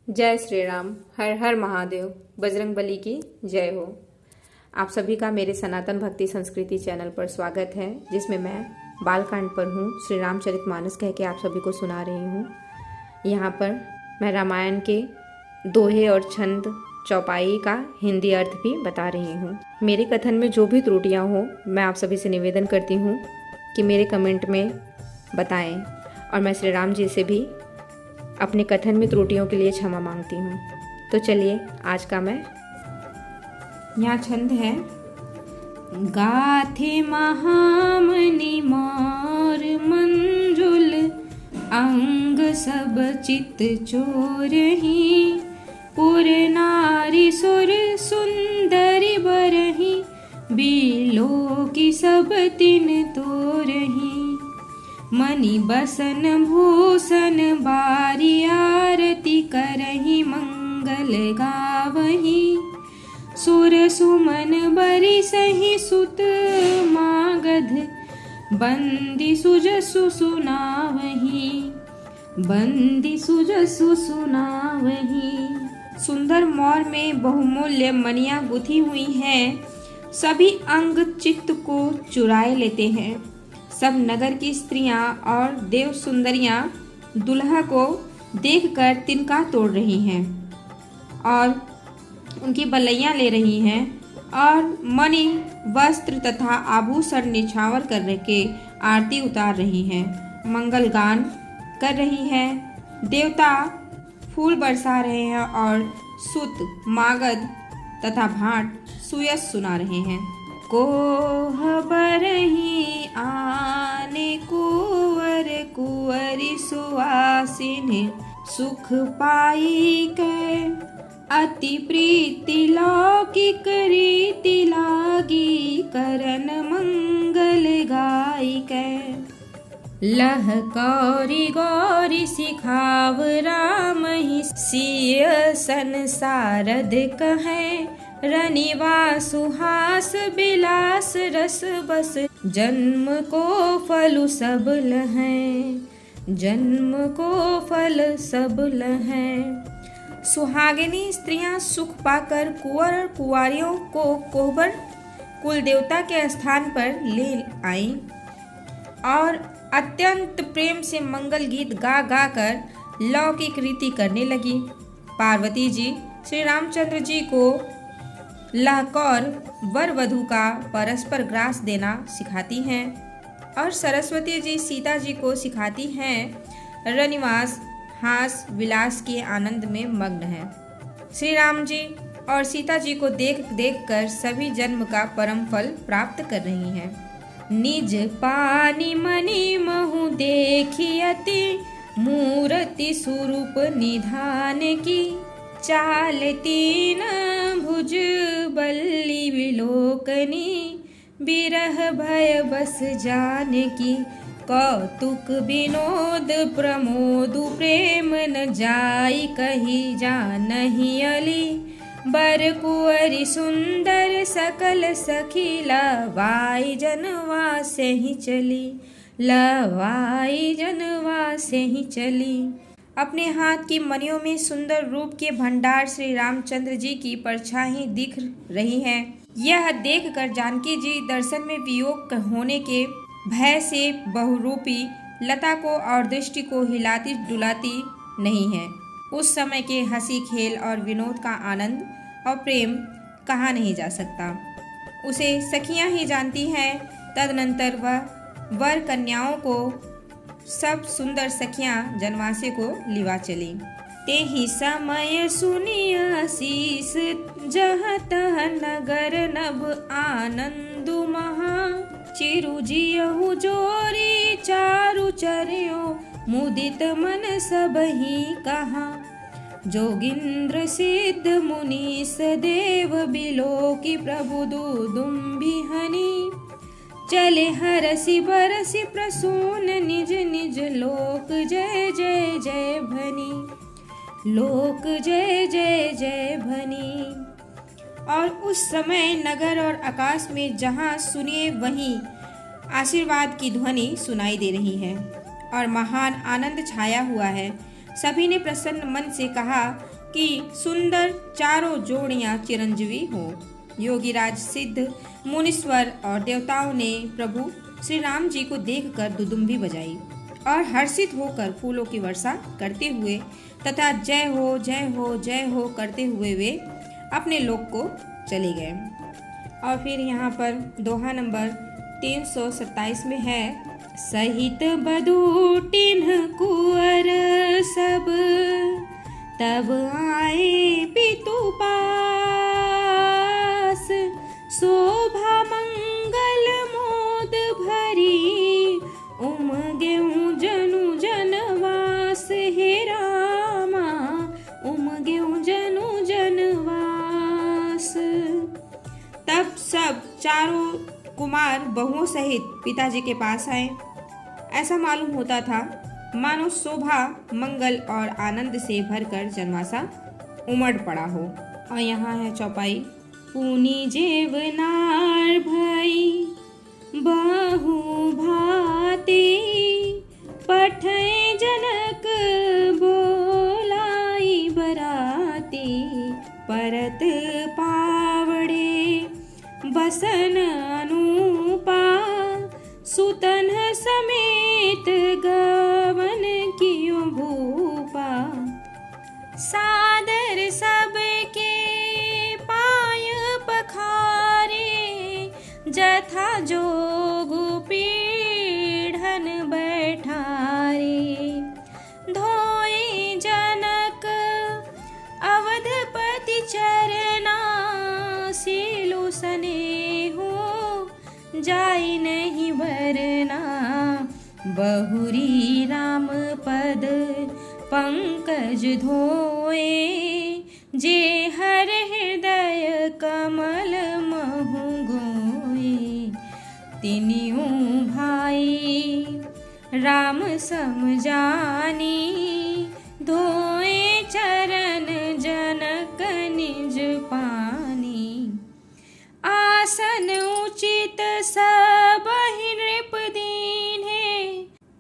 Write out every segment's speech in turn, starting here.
जय श्री राम। हर हर महादेव। बजरंगबली की जय हो। आप सभी का मेरे सनातन भक्ति संस्कृति चैनल पर स्वागत है, जिसमें मैं बालकांड पर हूँ श्री रामचरितमानस कह के आप सभी को सुना रही हूँ। यहाँ पर मैं रामायण के दोहे और छंद चौपाई का हिंदी अर्थ भी बता रही हूँ। मेरे कथन में जो भी त्रुटियाँ हो, मैं आप सभी से निवेदन करती हूँ कि मेरे कमेंट में बताएं, और मैं श्री राम जी से भी अपने कथन में त्रुटियों के लिए क्षमा मांगती हूँ। तो चलिए आज का मैं यहाँ छंद है। गाथे महामणि मोर मंजुल, अंग सब चित चोरही, पुर नारी सुर सुंदरी बरही, बिलो की सब तिन तोरही, मणि बसन भूषण बारी आरती करही, मंगल गावही, सुर सुमन बरी सही सुत मागध, बंदी सुजसु सुनावही, बंदी सुजसु सुनावही। सुंदर मोर में बहुमूल्य मणियां गुथी हुई हैं, सभी अंग चित्त को चुराए लेते हैं। सब नगर की स्त्रियां और देव सुंदरियां दुल्हा को देखकर तिनका तोड़ रही हैं और उनकी बलैयां ले रही हैं, और मणि वस्त्र तथा आभूषण निछावर कर के आरती उतार रही हैं, मंगल गान कर रही हैं, देवता फूल बरसा रहे हैं और सुत मागध तथा भाट सुयस सुना रहे हैं। कोह बरही आने कुंवर कुंवरी सुवासिनी, सुख पाई के अति प्रीति लौकिक रीति लागी, करन मंगल गाई के। लह गौरी गौरी सिखाव राम ही, सिय संसारद कहे, रनिवा सुहास बिलास रस बस, जन्म को फल सब लहें, जन्म को फल सब लहें। सुहागिनी स्त्रियां सुख पाकर कुंवर और कुंवारियों को कोहबर कुल देवता के स्थान पर ले आई और अत्यंत प्रेम से मंगल गीत गा गा कर लौकिक रीति करने लगी। पार्वती जी श्री रामचंद्र जी को लाकौर वर वधू का परस्पर ग्रास देना सिखाती हैं, और सरस्वती जी सीता जी को सिखाती हैं रनिवास हास विलास के आनंद में मग्न हैं। श्री राम जी और सीता जी को देख देख कर सभी जन्म का परम फल प्राप्त कर रही हैं। निज पानी मणि महु देखी अति, मूर्ति स्वरूप निधान की, चाल तीन भुज बल्ली विलोकनी, बिरह भय बस जान की, कौतुक विनोद प्रमोद प्रेम न जाई कही जानहि अली, बर कुंवरी सुंदर सकल सखी, लवाई जनवा से ही चली, लवाई जनवा से ही चली। अपने हाथ की मणियों में सुंदर रूप के भंडार श्री रामचंद्र जी की परछाई दिख रही है। यह देखकर जानकी जी दर्शन में वियोग होने के भय से बहुरूपी लता को और दृष्टि को हिलाती डुलाती नहीं है। उस समय के हंसी खेल और विनोद का आनंद और प्रेम कहा नहीं जा सकता, उसे सखियां ही जानती हैं। तदनंतर वह वर कन्याओं को सब सुंदर सखियां जनवासे को लिवा चली। ते ही समय सुनिया शीस, जहाँ तह नगर नभ आनंदु महा, चिरु जियहु जोरी चारु चर्यो, मुदित मन सब ही कहा, जोगिंद्र सिद्ध मुनीस देव बिलो की, प्रभु दुदुम्बि हनि, चले हरसि बरसि प्रसून निज निज लोक, जय जय जय भनी, लोक जय जय जय भनी। और उस समय नगर और आकाश में जहाँ सुनिए वहीं आशीर्वाद की ध्वनि सुनाई दे रही है और महान आनंद छाया हुआ है। सभी ने प्रसन्न मन से कहा, कि सुंदर चारों जोड़ियां चिरंजीवी हो। योगीराज सिद्ध मुनीश्वर और देवताओं ने प्रभु श्री राम जी को देखकर दुदुम्बी बजाई और हर्षित होकर फूलों की वर्षा करते हुए तथा जय हो जय हो जय हो करते हुए वे अपने लोक को चले गए। और फिर यहाँ पर दोहा नंबर 327 में है, सहित बधूटिन कुंवर सब तब आए पितु पास, शोभा मंगल मोद भरी उमगेऊ जनु जनवास, हे रामा उमगेऊ जनु जनवास। तब सब चारों कुमार बहुओं सहित पिताजी के पास आए। ऐसा मालूम होता था मानो शोभा मंगल और आनंद से भरकर जनवासा उमड़ पड़ा हो। और यहाँ है चौपाई, पुनि जेवनार भई बहु भाती, पठै जनक बोलाई बराती, परत पावड़े बसन अनुपा, सुतन समेत गवन कियो भूपा, सादर सबके पाय पखारे, जथा जोग पीढ़न बैठारे, धोए जनक अवधपति चरना, सीलु स्नेहो जाई नहीं भरना, बहुरी राम पद पंकज धोए, जे हर हृदय कमल महु गोए, तिनियों भाई राम समझानी, धोए चरण जनक निज पानी, आसन उचित सबहि नृप दीन्हे,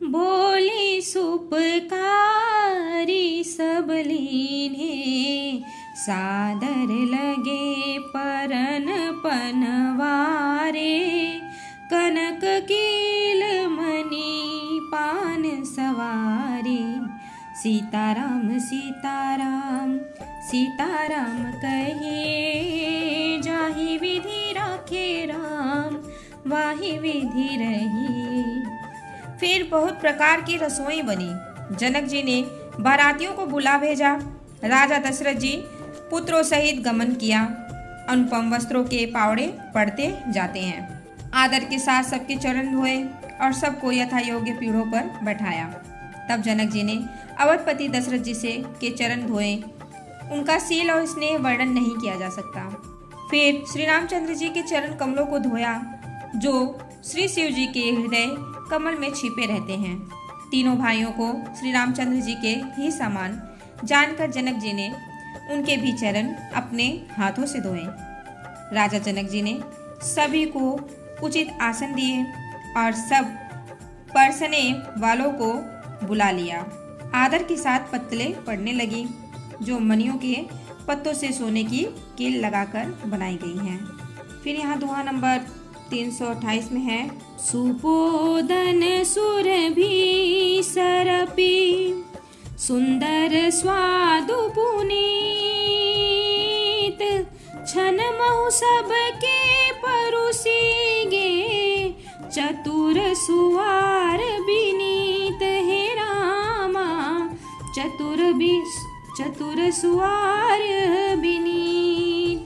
बोली सुपकारी सब लीन्हे, सादर लगे परन पनवारे, कनक कील मणि पान सवारी, सीताराम सीताराम सीताराम कहे, जाहि विधि राखे राम वाहि विधि रही। फिर बहुत प्रकार की रसोई बनी। जनक जी ने बारातियों को बुला भेजा। राजा दशरथ जी पुत्रों सहित गमन किया। अनुपम वस्त्रों के पावड़े पड़ते जाते हैं। आदर के साथ सबके चरण धोए और सबको यथा योग्य पीढ़ों पर बैठाया। तब जनक जी ने अवधपति दशरथ जी से के चरण धोए। उनका सील और स्नेह वर्णन नहीं किया जा सकता। फिर श्री रामचंद्र जी के चरण कमलों को धोया, जो श्री शिव जी के हृदय कमल में छिपे रहते हैं। तीनों भाइयों को श्री रामचंद्र जी के ही समान जानकर जनक जी ने उनके भी चरण अपने हाथों से धोए। राजा जनक जी ने सभी को उचित आसन दिए और सब परसने वालों को बुला लिया। आदर के साथ पत्तलें पड़ने लगी, जो मणियों के पत्तों से सोने की कील लगाकर बनाई गई हैं। फिर यहाँ दोहा नंबर 328 में है, सुपोदन सुरभि सरपी, सुंदर स्वादु पुनीत, छन महु सबके परुसी गे, चतुर सुवार बिनीत, हे रामा चतुर सुवार बिनीत।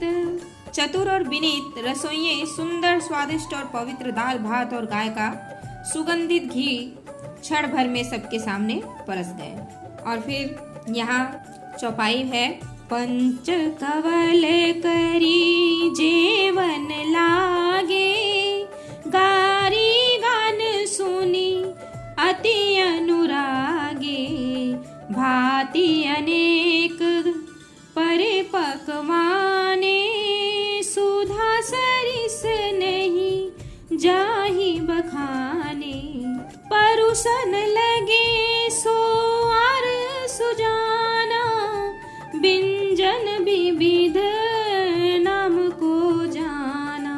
चतुर और विनीत रसोइये सुंदर स्वादिष्ट और पवित्र दाल भात और गाय का सुगंधित घी क्षण भर में सबके सामने परस गए। और फिर यहाँ चौपाई है, पंच कवल करी जेवन लागे, गारी गान सुनी अति अनुरागे, भांति अनेक परिपक्वाने, सुधा सरिस नहीं जाहि बखाने, परुसन लगे सोआर सुजाना, बिन जन विविध नाम को जाना।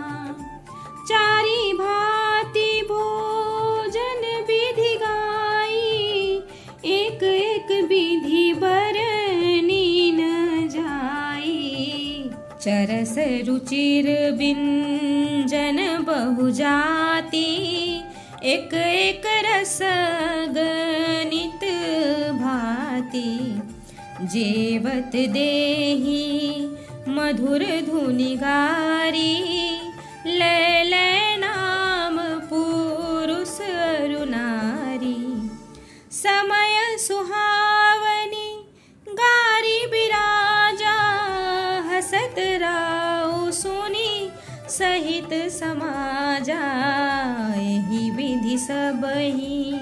चारि भांति भोजन विधि गाई, एक एक विधि बरनी न जाई। चरस रुचिर व्यंजन बहु जाति, एक एक रस गणित भांति। जेवत देहि मधुर धुनि गारी, लय लय नाम पुरुष अरु नारी। समय सुहावनी गारी बिराजा, हसत राउ सुनी सहित समाजा। एहि विधि सबहि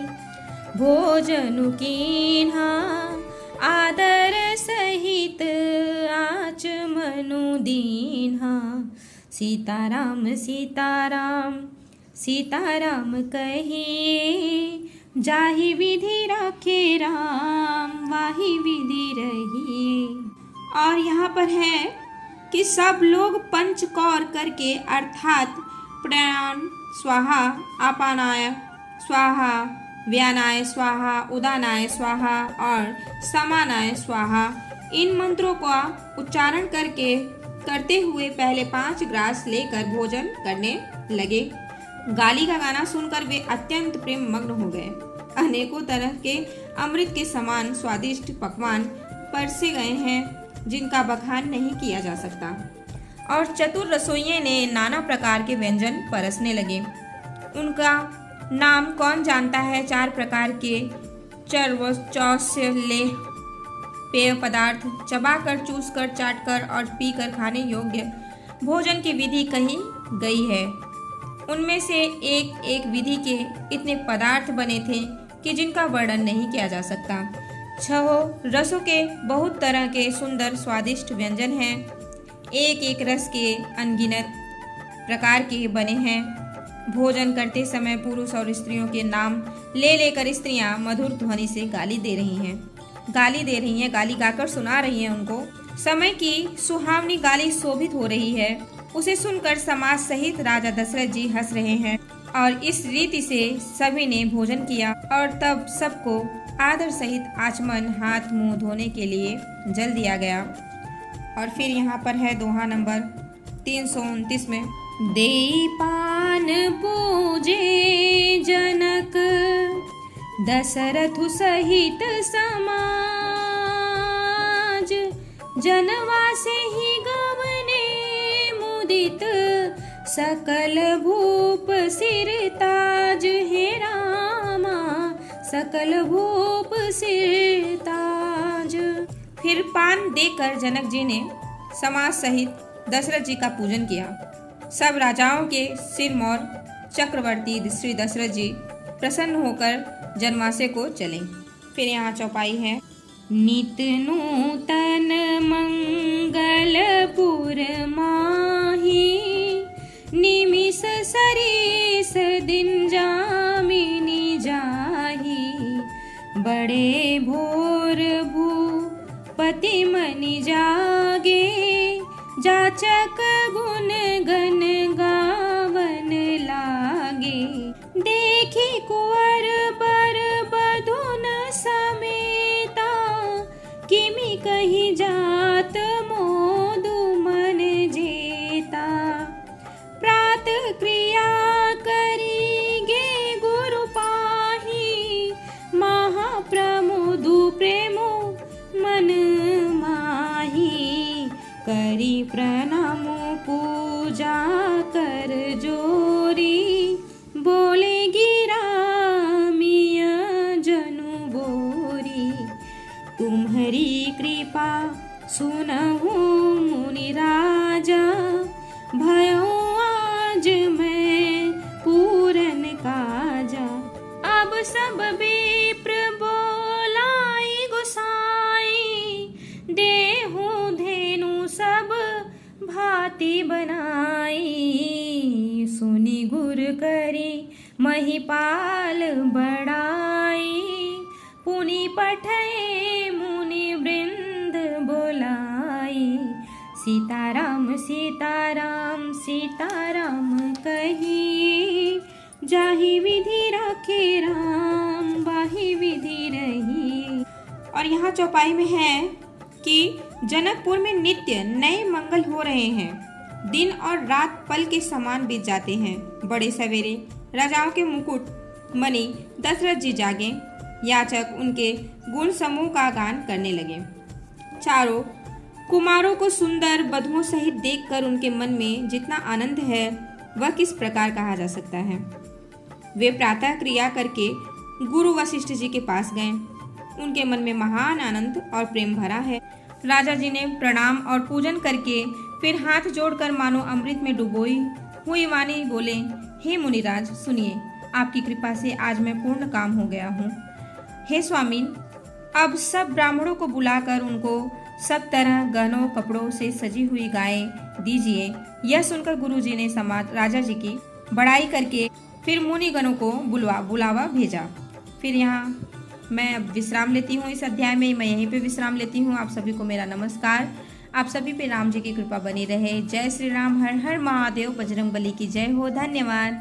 भोजनु कीन्हा, आदर सहित आचमनु दीन्हा। सीताराम सीताराम सीताराम कहिए, जाहि विधि राखे राम वाहि विधि रहिए। और यहाँ पर है कि सब लोग पंचकौर करके अर्थात प्राणायाम स्वाहा, अपानाय स्वाहा, व्यानाय स्वाहा, उदानाय स्वाहा और समानाय स्वाहा, इन मंत्रों का उच्चारण करते हुए पहले 5 ग्रास लेकर भोजन करने लगे। गाली का गाना सुनकर वे अत्यंत प्रेम मग्न हो गए। अनेकों तरह के अमृत के समान स्वादिष्ट पकवान परसे गए हैं, जिनका बखान नहीं किया जा सकता। और चतुर रसोइये ने नाना प्रकार के व्यंजन परसने लगे। उनका नाम कौन जानता है। 4 प्रकार के चौसले पेय पदार्थ चबाकर, चूसकर, चाटकर और पीकर खाने योग्य भोजन की विधि कही गई है। उनमें से एक एक विधि के इतने पदार्थ बने थे कि जिनका वर्णन नहीं किया जा सकता। 6 रसों के बहुत तरह के सुंदर स्वादिष्ट व्यंजन हैं। एक एक रस के अनगिनत प्रकार के बने हैं। भोजन करते समय पुरुष और स्त्रियों के नाम ले लेकर स्त्रियां मधुर ध्वनि से गाली दे रही हैं, गाली गाकर सुना रही हैं उनको। समय की सुहावनी गाली शोभित हो रही है, उसे सुनकर समाज सहित राजा दशरथ जी हंस रहे हैं। और इस रीति से सभी ने भोजन किया और तब सबको आदर सहित आचमन, हाथ मुंह धोने के लिए जल दिया गया। और फिर यहाँ पर है दोहा नंबर 329 में, देई पान पूजे जनक, दशरथु सहित समाज। जनवासे ही गवने मुदित, सकल भूप सिरताज। हे रामा सकल भूप सिरताज। फिर पान देकर जनक जी ने समाज सहित दशरथ जी का पूजन किया। सब राजाओं के सिरमौर चक्रवर्ती श्री दशरथ जी प्रसन्न होकर जनवासे को चले। फिर यहाँ चौपाई है, नित नूतन मंगलपुर माही, निमिष सरीस दिन जामिनी जाही। बड़े भोर भूपति मनि जागे, जाचक गुण गण गावन लागे। देखी कुंवर बर बधुन समेता, किमि कही जात मोदु मन जेता। प्रात क्रिया करिगे गुरु पाही, महाप्रमोदु प्रेमो मन माही। करी प्रणाम पूजा कर जोरी, बोले गिरामिय जनु बोरी। तुम्हारी कृपा सुनहु मुनि राजा, भयो आज मैं पूरन काजा। अब सब विप्र बोलाई गोसाई, देहु धेनु सब भांति बनाई। सुनि गुर करी महिपाल बड़ाई, पुनि पठय मुनि वृंद बोलाई। सीताराम सीताराम सीताराम कही, जाहि विधि राखे राम बाहि विधि रही। और यहाँ चौपाई में है कि जनकपुर में नित्य नए मंगल हो रहे हैं। दिन और रात पल के समान बीत जाते हैं। बड़े सवेरे राजाओं के मुकुट मणि दशरथ जी जागे। याचक उनके गुण समूह का गान करने लगे। चारों कुमारों को सुंदर वधुओं सहित देखकर उनके मन में जितना आनंद है वह किस प्रकार कहा जा सकता है। वे प्रातः क्रिया करके गुरु वशिष्ठ जी के पास गए। उनके मन में महान आनंद और प्रेम भरा है। राजा जी ने प्रणाम और पूजन करके फिर हाथ जोड़कर मानो अमृत में डुबोई हुई वाणी बोले, हे मुनिराज सुनिए, आपकी कृपा से आज मैं पूर्ण काम हो गया हूँ। हे स्वामी, अब सब ब्राह्मणों को बुलाकर उनको सब तरह गहनों कपड़ों से सजी हुई गायें दीजिए। यह सुनकर गुरुजी ने समाज राजा जी की बड़ाई करके फिर मुनिगणों को बुलावा भेजा। फिर यहाँ मैं अब विश्राम लेती हूँ। इस अध्याय में मैं यहीं पे विश्राम लेती हूँ। आप सभी को मेरा नमस्कार। आप सभी पे राम जी की कृपा बनी रहे। जय श्री राम। हर हर महादेव। बजरंगबली की जय हो। धन्यवाद।